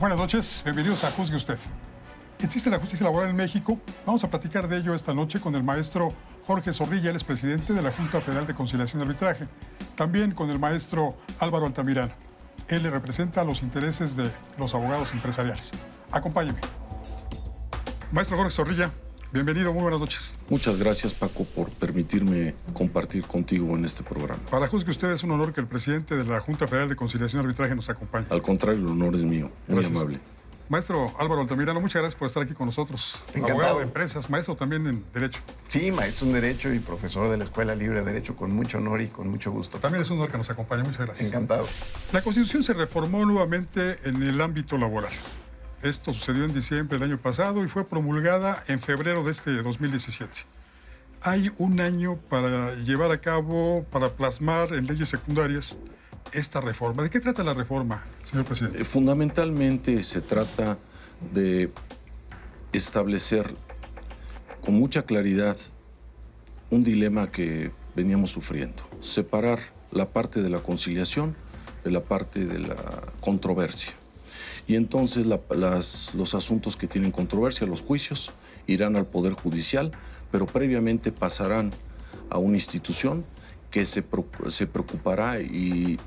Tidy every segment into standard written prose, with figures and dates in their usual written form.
Buenas noches, bienvenidos a Juzgue Usted. ¿Existe la justicia laboral en México? Vamos a platicar de ello esta noche con el maestro Jorge Zorrilla, él es presidente de la Junta Federal de Conciliación y Arbitraje. También con el maestro Álvaro Altamirano. Él le representa los intereses de los abogados empresariales. Acompáñeme. Maestro Jorge Zorrilla, bienvenido, muy buenas noches. Muchas gracias, Paco, por permitirme compartir contigo en este programa. Para Juzgue Usted es un honor que el presidente de la Junta Federal de Conciliación y Arbitraje nos acompañe. Al contrario, el honor es mío. Muy Gracias. amable. Maestro Álvaro Altamirano, muchas gracias por estar aquí con nosotros. Encantado. Abogado de empresas, maestro también en Derecho. Sí, maestro en Derecho y profesor de la Escuela Libre de Derecho, con mucho honor y con mucho gusto. También es un honor que nos acompañe, muchas gracias. Encantado. La Constitución se reformó nuevamente en el ámbito laboral. Esto sucedió en diciembre del año pasado y fue promulgada en febrero de este 2017. Hay un año para llevar a cabo, para plasmar en leyes secundarias esta reforma. ¿De qué trata la reforma, señor presidente? Fundamentalmente se trata de establecer con mucha claridad un dilema que veníamos sufriendo. Separar la parte de la conciliación de la parte de la controversia. Y entonces los asuntos que tienen controversia, los juicios, irán al Poder Judicial, pero previamente pasarán a una institución que se preocupará y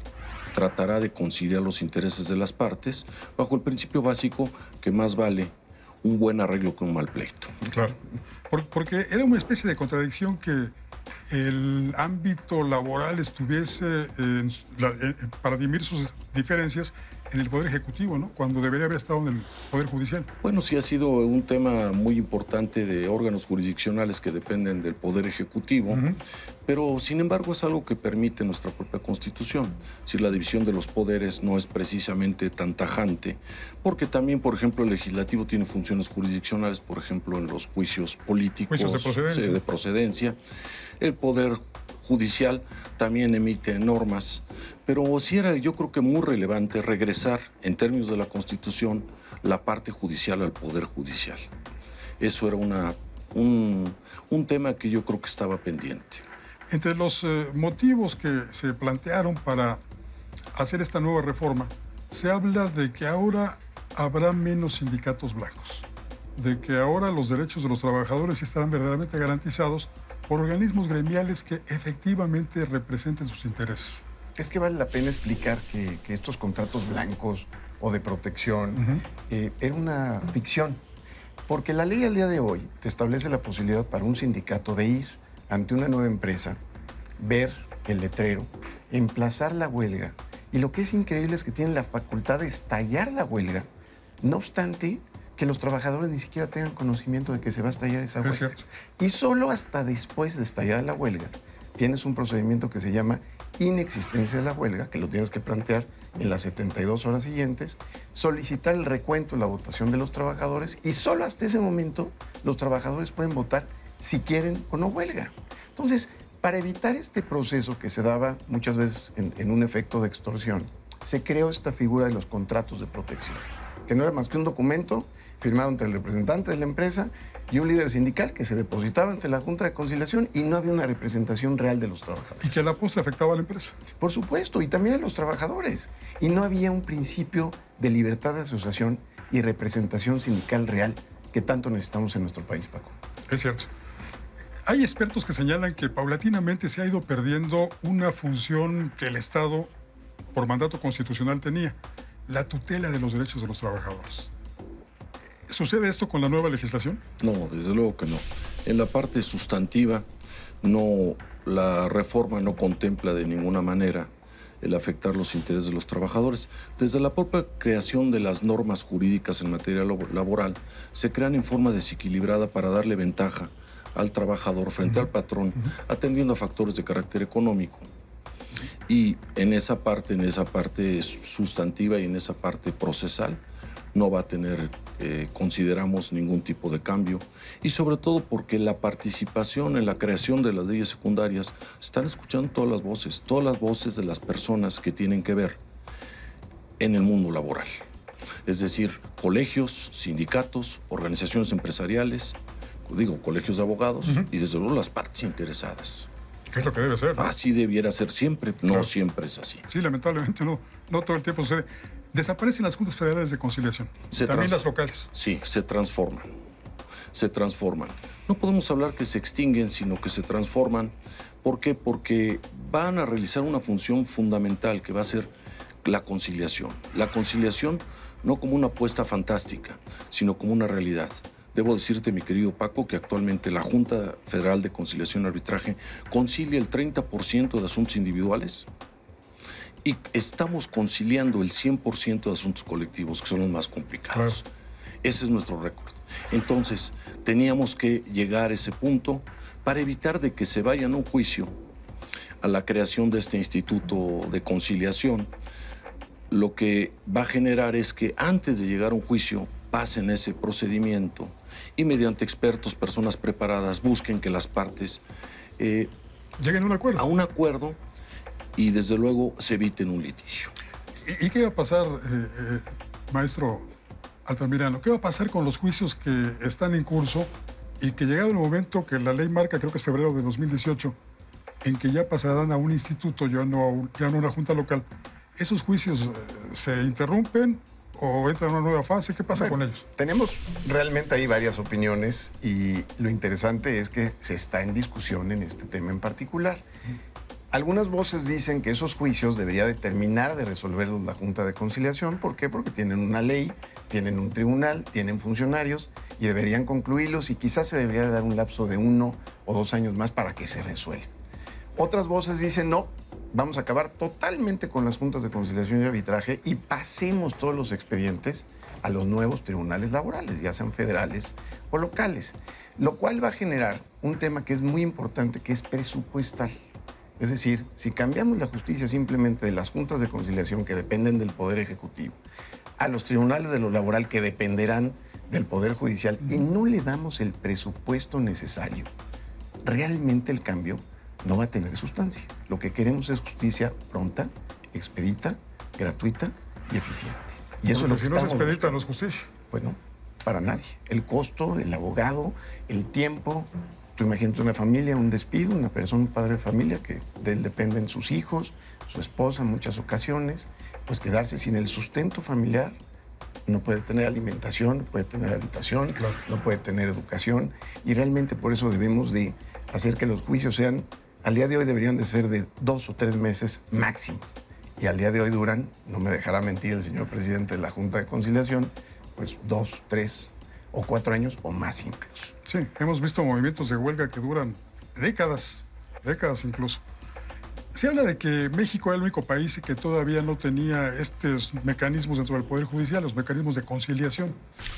tratará de conciliar los intereses de las partes bajo el principio básico que más vale un buen arreglo que un mal pleito. Claro, porque era una especie de contradicción que el ámbito laboral estuviese para dirimir sus diferencias en el Poder Ejecutivo, ¿no? Cuando debería haber estado en el Poder Judicial. Bueno, sí ha sido un tema muy importante de órganos jurisdiccionales que dependen del Poder Ejecutivo, pero sin embargo es algo que permite nuestra propia Constitución. Si la división de los poderes no es precisamente tan tajante, porque también, por ejemplo, el Legislativo tiene funciones jurisdiccionales, por ejemplo, en los juicios políticos de procedencia. El Poder Judicial también emite normas, pero sí era, yo creo que muy relevante regresar, en términos de la Constitución, la parte judicial al Poder Judicial. Eso era un tema que yo creo que estaba pendiente. Entre los motivos que se plantearon para hacer esta nueva reforma, se habla de que ahora habrá menos sindicatos blancos, de que ahora los derechos de los trabajadores estarán verdaderamente garantizados por organismos gremiales que efectivamente representen sus intereses. Es que vale la pena explicar que estos contratos blancos o de protección era una ficción, porque la ley al día de hoy te establece la posibilidad para un sindicato de ir ante una nueva empresa, ver el letrero, emplazar la huelga, y lo que es increíble es que tienen la facultad de estallar la huelga, no obstante que los trabajadores ni siquiera tengan conocimiento de que se va a estallar esa huelga. Es cierto. Y solo hasta después de estallar la huelga tienes un procedimiento que se llama inexistencia de la huelga, que lo tienes que plantear en las 72 horas siguientes, solicitar el recuento de la votación de los trabajadores y solo hasta ese momento los trabajadores pueden votar si quieren o no huelga. Entonces, para evitar este proceso que se daba muchas veces en un efecto de extorsión, se creó esta figura de los contratos de protección, que no era más que un documento firmado entre el representante de la empresa y un líder sindical que se depositaba ante la Junta de Conciliación y no había una representación real de los trabajadores. Y que a la postre afectaba a la empresa. Por supuesto, y también a los trabajadores. Y no había un principio de libertad de asociación y representación sindical real que tanto necesitamos en nuestro país, Paco. Es cierto. Hay expertos que señalan que paulatinamente se ha ido perdiendo una función que el Estado, por mandato constitucional, tenía, la tutela de los derechos de los trabajadores. ¿Sucede esto con la nueva legislación? No, desde luego que no. En la parte sustantiva, no, la reforma no contempla de ninguna manera el afectar los intereses de los trabajadores. Desde la propia creación de las normas jurídicas en materia laboral, se crean en forma desequilibrada para darle ventaja al trabajador frente al patrón, atendiendo a factores de carácter económico. Y en esa parte sustantiva y en esa parte procesal, no va a tener, consideramos, ningún tipo de cambio. Y sobre todo porque la participación en la creación de las leyes secundarias, están escuchando todas las voces de las personas que tienen que ver en el mundo laboral. Es decir, colegios, sindicatos, organizaciones empresariales, colegios de abogados y desde luego las partes interesadas. ¿Qué es lo que debe ser? Así debiera ser siempre, Claro. no siempre es así. Sí, lamentablemente no todo el tiempo sucede. Desaparecen las juntas federales de conciliación, también las locales. Sí, se transforman. Se transforman. No podemos hablar que se extinguen, sino que se transforman. ¿Por qué? Porque van a realizar una función fundamental que va a ser la conciliación. La conciliación no como una apuesta fantástica, sino como una realidad. Debo decirte, mi querido Paco, que actualmente la Junta Federal de Conciliación y Arbitraje concilia el 30% de asuntos individuales y estamos conciliando el 100% de asuntos colectivos, que son los más complicados. Claro. Ese es nuestro récord. Entonces, teníamos que llegar a ese punto para evitar de que se vayan a un juicio a la creación de este instituto de conciliación. Lo que va a generar es que antes de llegar a un juicio pasen ese procedimiento y mediante expertos, personas preparadas, busquen que las partes lleguen a un acuerdo. A un acuerdo y desde luego se eviten un litigio. ¿Y qué va a pasar, maestro Altamirano? ¿Qué va a pasar con los juicios que están en curso y que llegado el momento que la ley marca, creo que es febrero de 2018, en que ya pasarán a un instituto, ya no a una junta local? ¿Esos juicios se interrumpen o entran a una nueva fase? ¿Qué pasa con ellos? Tenemos realmente ahí varias opiniones y lo interesante es que se está en discusión en este tema en particular. Algunas voces dicen que esos juicios debería de terminar de resolverlos la Junta de Conciliación. ¿Por qué? Porque tienen una ley, tienen un tribunal, tienen funcionarios y deberían concluirlos y quizás se debería de dar un lapso de 1 o 2 años más para que se resuelvan. Otras voces dicen no, vamos a acabar totalmente con las juntas de conciliación y arbitraje y pasemos todos los expedientes a los nuevos tribunales laborales, ya sean federales o locales, lo cual va a generar un tema que es muy importante, que es presupuestal. Es decir, si cambiamos la justicia simplemente de las juntas de conciliación que dependen del Poder Ejecutivo a los tribunales de lo laboral que dependerán del Poder Judicial y no le damos el presupuesto necesario, realmente el cambio no va a tener sustancia. Lo que queremos es justicia pronta, expedita, gratuita y eficiente. Y eso es lo que si no es expedita, no es justicia. Bueno, para nadie. El costo, el abogado, el tiempo. Tú imagínate una familia, un despido, una persona, un padre de familia que de él dependen sus hijos, su esposa en muchas ocasiones, pues quedarse sin el sustento familiar. No puede tener alimentación, no puede tener habitación, claro, no puede tener educación. Y realmente por eso debemos de hacer que los juicios sean, al día de hoy deberían de ser de 2 o 3 meses máximo. Y al día de hoy duran, no me dejará mentir el señor presidente de la Junta de Conciliación, pues 2, 3 o 4 años o más incluso. Sí, hemos visto movimientos de huelga que duran décadas incluso. Se habla de que México era el único país que todavía no tenía estos mecanismos dentro del Poder Judicial, los mecanismos de conciliación.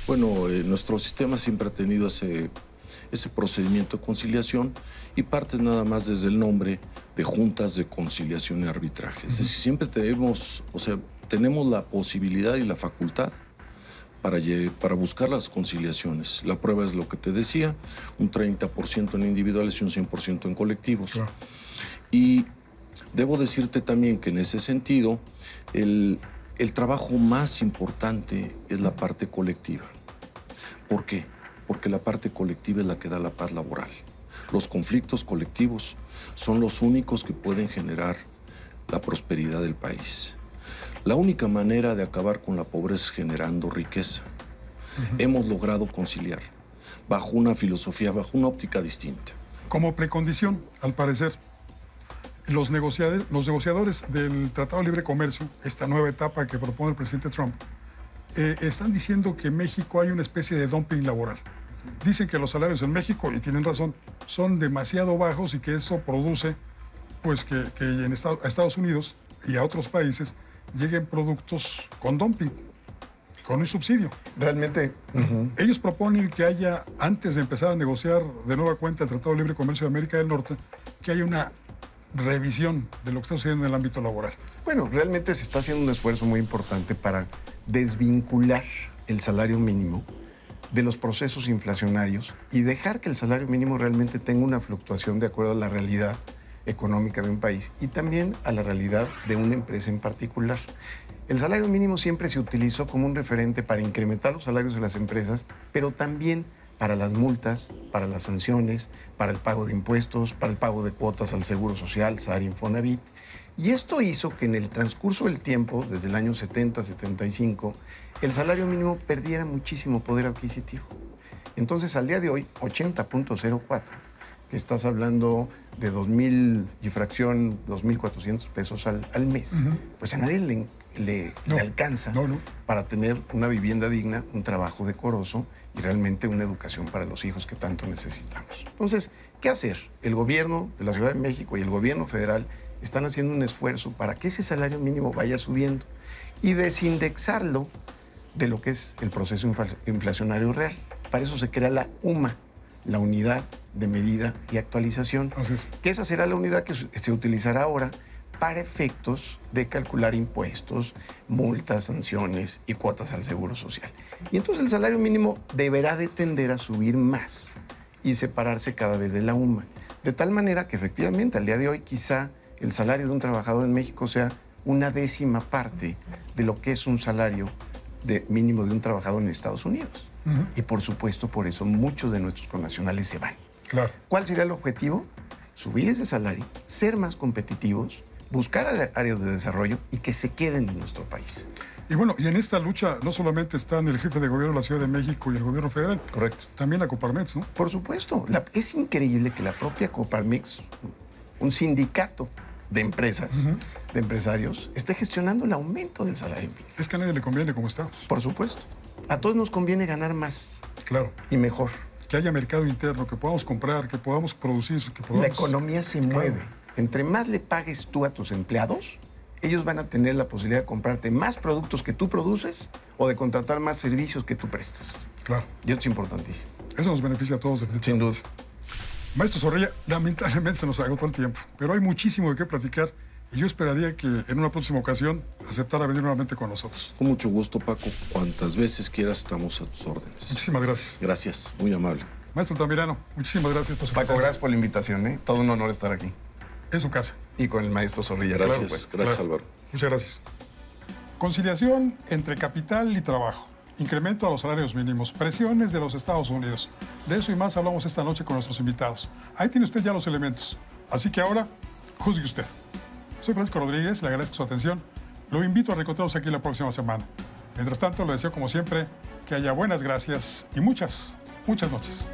Bueno, nuestro sistema siempre ha tenido ese procedimiento de conciliación y partes nada más desde el nombre de juntas de conciliación y arbitraje. Es decir, siempre tenemos la posibilidad y la facultad para buscar las conciliaciones. La prueba es lo que te decía, un 30% en individuales y un 100% en colectivos. Claro. Y debo decirte también que en ese sentido, el trabajo más importante es la parte colectiva. ¿Por qué? Porque la parte colectiva es la que da la paz laboral. Los conflictos colectivos son los únicos que pueden generar la prosperidad del país. La única manera de acabar con la pobreza es generando riqueza. Hemos logrado conciliar bajo una filosofía, bajo una óptica distinta. Como precondición, al parecer, los negociadores del Tratado de Libre Comercio, esta nueva etapa que propone el presidente Trump, están diciendo que en México hay una especie de dumping laboral. Dicen que los salarios en México, y tienen razón, son demasiado bajos y que eso produce pues, que a Estados Unidos y a otros países lleguen productos con dumping, con un subsidio. Realmente. Ellos proponen que haya, antes de empezar a negociar de nueva cuenta el Tratado de Libre Comercio de América del Norte, que haya una revisión de lo que está sucediendo en el ámbito laboral. Bueno, realmente se está haciendo un esfuerzo muy importante para desvincular el salario mínimo de los procesos inflacionarios y dejar que el salario mínimo realmente tenga una fluctuación de acuerdo a la realidad económica de un país y también a la realidad de una empresa en particular. El salario mínimo siempre se utilizó como un referente para incrementar los salarios de las empresas, pero también para las multas, para las sanciones, para el pago de impuestos, para el pago de cuotas al Seguro Social, SAR, Infonavit. Y esto hizo que en el transcurso del tiempo, desde el año 70, 75, el salario mínimo perdiera muchísimo poder adquisitivo. Entonces, al día de hoy, 80.04, que estás hablando de 2,000 y fracción, 2,400 pesos al mes, pues a nadie le alcanza para tener una vivienda digna, un trabajo decoroso y realmente una educación para los hijos que tanto necesitamos. Entonces, ¿qué hacer? El gobierno de la Ciudad de México y el gobierno federal están haciendo un esfuerzo para que ese salario mínimo vaya subiendo y desindexarlo de lo que es el proceso inflacionario real. Para eso se crea la UMA, la Unidad de Medida y Actualización, que esa será la unidad que se utilizará ahora para efectos de calcular impuestos, multas, sanciones y cuotas al Seguro Social. Y entonces el salario mínimo deberá de tender a subir más y separarse cada vez de la UMA, de tal manera que efectivamente al día de hoy quizá el salario de un trabajador en México sea una décima parte de lo que es un salario mínimo de un trabajador en Estados Unidos. Y por supuesto, por eso muchos de nuestros connacionales se van. Claro. ¿Cuál sería el objetivo? Subir ese salario, ser más competitivos, buscar áreas de desarrollo y que se queden en nuestro país. Y bueno, y en esta lucha no solamente están el jefe de gobierno de la Ciudad de México y el gobierno federal. Correcto. También la Coparmex, ¿no? Por supuesto. Es increíble que la propia Coparmex, un sindicato de empresas, de empresarios, esté gestionando el aumento del salario mínimo. Es que a nadie le conviene como estamos. Por supuesto. A todos nos conviene ganar más. Claro. Y mejor. Que haya mercado interno, que podamos comprar, que podamos producir, que podamos... La economía se mueve. Entre más le pagues tú a tus empleados, ellos van a tener la posibilidad de comprarte más productos que tú produces o de contratar más servicios que tú prestas. Claro. Y eso es importantísimo. Eso nos beneficia a todos, definitivamente. Sin duda. Maestro Zorrilla, lamentablemente se nos agotó el tiempo, pero hay muchísimo de qué platicar y yo esperaría que en una próxima ocasión aceptara venir nuevamente con nosotros. Con mucho gusto, Paco. Cuantas veces quieras estamos a tus órdenes. Muchísimas gracias. Gracias, muy amable. Maestro Altamirano, muchísimas gracias por su Paco, presencia. gracias por la invitación, ¿eh? Todo un honor estar aquí. En su casa. Y con el maestro Zorrilla. Gracias, Claro, pues. gracias, Claro. Álvaro. Muchas gracias. Conciliación entre capital y trabajo. Incremento a los salarios mínimos. Presiones de los Estados Unidos. De eso y más hablamos esta noche con nuestros invitados. Ahí tiene usted ya los elementos. Así que ahora, juzgue usted. Soy Francisco Rodríguez, le agradezco su atención. Lo invito a reencontrarnos aquí la próxima semana. Mientras tanto, le deseo como siempre que haya buenas gracias y muchas, muchas noches.